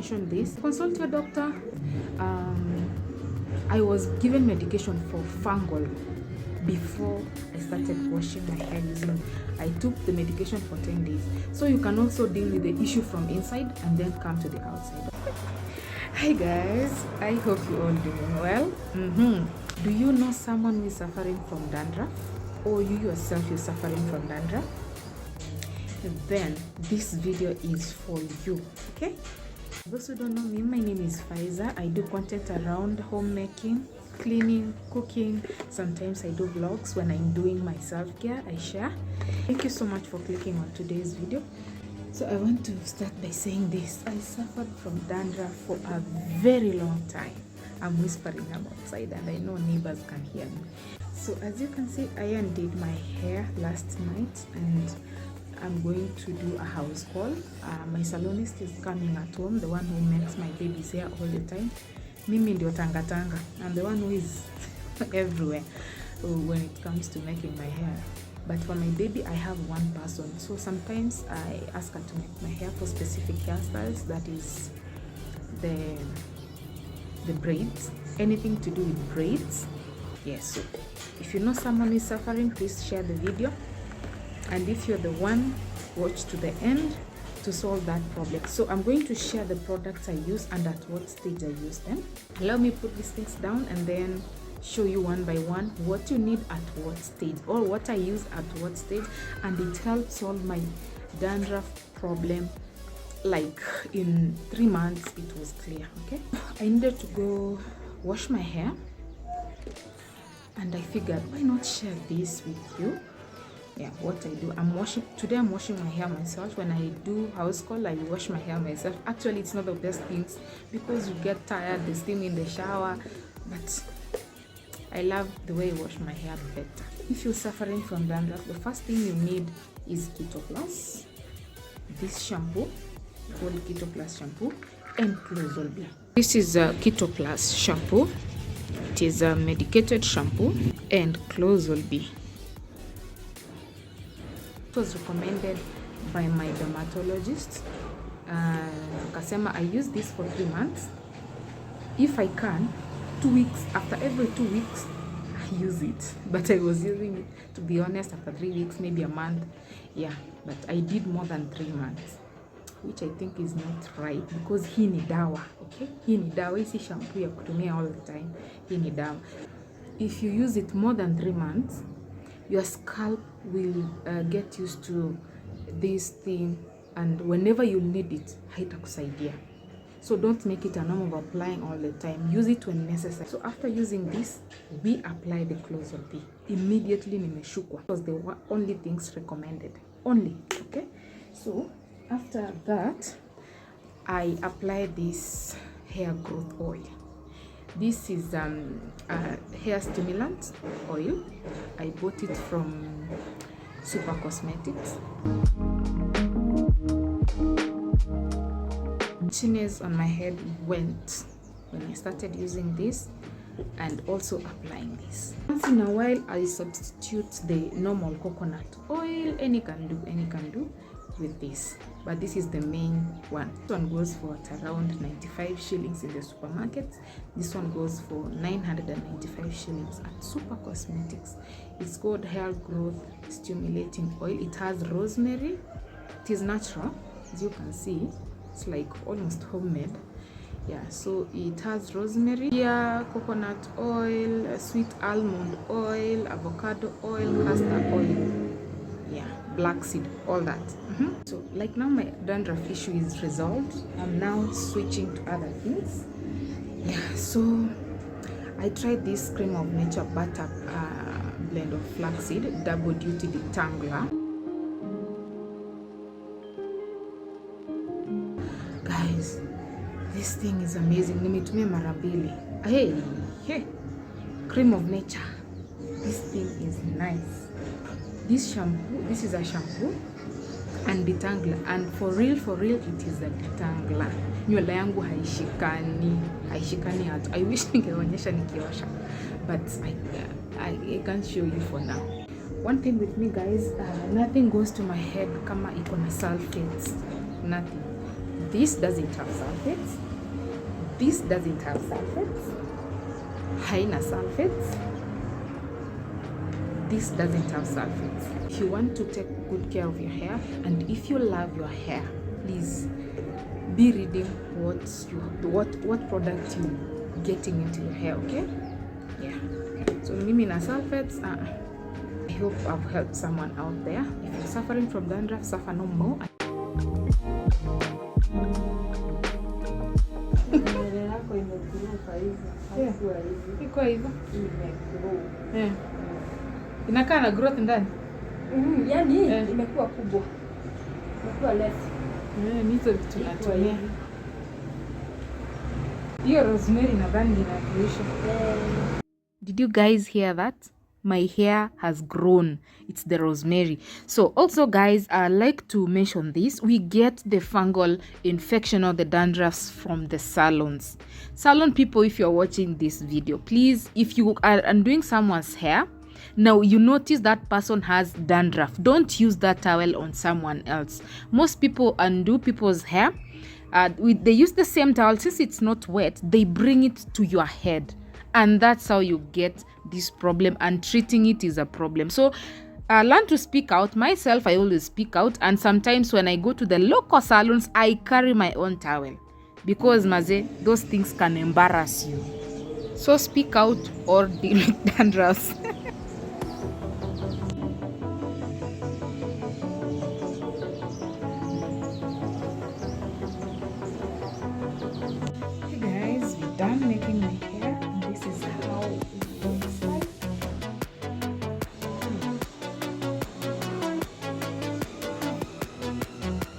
mention this: consult your doctor. I was given medication for fungal before I started washing my hair using. I took the medication for 10 days. So you can also deal with the issue from inside and then come to the outside. Hi guys, I hope you all doing well. Do you know someone who is suffering from dandruff, or you yourself is suffering from dandruff? Then this video is for you. Okay, those who don't know me, my name is Faiza. I do content around homemaking, cleaning, cooking. Sometimes I do vlogs. When I'm doing my self-care, I share. Thank you so much for clicking on today's video. So I want to start by saying this: I suffered from dandruff for a very long time. I'm whispering, I'm outside, and I know neighbors can hear me. So as you can see, I undid my hair last night, and I'm going to do a house call. My salonist is coming at home, the one who makes my baby's hair all the time. Mimi ndio tanga. I'm the one who is everywhere when it comes to making my hair. But for my baby, I have one person. So sometimes I ask her to make my hair for specific hairstyles. That is the braids. Anything to do with braids. Yes. So if you know someone who is suffering, please share the video. And if you're the one, watch to the end to solve that problem. So I'm going to share the products I use and at what stage I use them. Allow me put these things down and then show you one by one what you need at what stage, or what I use at what stage, and it helps solve my dandruff problem. Like in 3 months it was clear. Okay, I needed to go wash my hair, and I figured, why not share this with you? Yeah, what I do, today I'm washing my hair myself. When I do house call, I wash my hair myself. Actually, it's not the best things because you get tired, the steam in the shower, but I love the way I wash my hair better. If you're suffering from dandruff, the first thing you need is Keto Plus, this shampoo called Keto Plus shampoo, and Clozolby. This is a Keto Plus shampoo. It is a medicated shampoo, and Clozolby. It was recommended by my dermatologist. Kasema, I use this for 3 months. If I can, 2 weeks, after every 2 weeks, I use it. But I was using it, to be honest, after 3 weeks, maybe a month. Yeah, but I did more than 3 months, which I think is not right, because hii ni dawa, okay? Hii ni dawa, isi shampoo ya kutumia all the time. Hii ni dawa. If you use it more than 3 months, your scalp will get used to this thing, and whenever you need it, haitakusaidia. So don't make it a norm of applying all the time. Use it when necessary. So after using this, we apply the Clozolby. Immediately nimeshukwa. Because they were only things recommended. Only, okay? So after that, I apply this hair growth oil. This is a hair stimulant oil. I bought it from Super Cosmetics. Itchiness on my head went when I started using this and also applying this. Once in a while, I substitute the normal coconut oil. Any can do with this, but this is the main one. This one goes for around 95 shillings in the supermarket. This one goes for 995 shillings at Super Cosmetics. It's called hair growth stimulating oil. It has rosemary. It is natural, as you can see. It's like almost homemade. Yeah, so it has rosemary, coconut oil, sweet almond oil, avocado oil, castor oil, yeah, black seed, all that. So like now my dandruff issue is resolved. I'm now switching to other things. Yeah, so I tried this cream of nature butter blend of flaxseed, double duty detangler. Guys, this thing is amazing. Nimetumia mara mbili. Hey, cream of nature. This thing is nice. This shampoo, this is a shampoo and detangler, and for real it is a detangler. Nywele yangu haishikani hata. I wish ningeonyesha nikiosha, but I can't show you for now. One thing with me guys, nothing goes to my head kama iko na sulfates. Nothing. This doesn't have sulfates. This doesn't have sulfates. Haina sulfates. This doesn't have sulfates. If you want to take good care of your hair, and if you love your hair, please be reading what product you getting into your hair, okay? Yeah. So mimi na sulfates, I hope I've helped someone out there. If you're suffering from dandruff, suffer no more. Iko hivyo. Inakaa na growth ndani. Yani imekuwa kubwa. Imekuwa less. Nizo vitu natumia. Hiyo rosemary nadhani inakuisha. Did you guys hear that? My hair has grown. It's the rosemary. So also guys, I like to mention this. We get the fungal infection or the dandruffs from the salons. Salon people, if you're watching this video, please, if you are undoing someone's hair, now you notice that person has dandruff, don't use that towel on someone else. Most people undo people's hair. They use the same towel. Since it's not wet, they bring it to your head. And that's how you get this problem, and treating it is a problem. So learn to speak out. Myself, I always speak out, and sometimes when I go to the local salons, I carry my own towel, because maze, those things can embarrass you. So speak out or deal with dandruffs. Hey guys, we're done making my hair. This is how it looks like.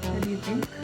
What do you think?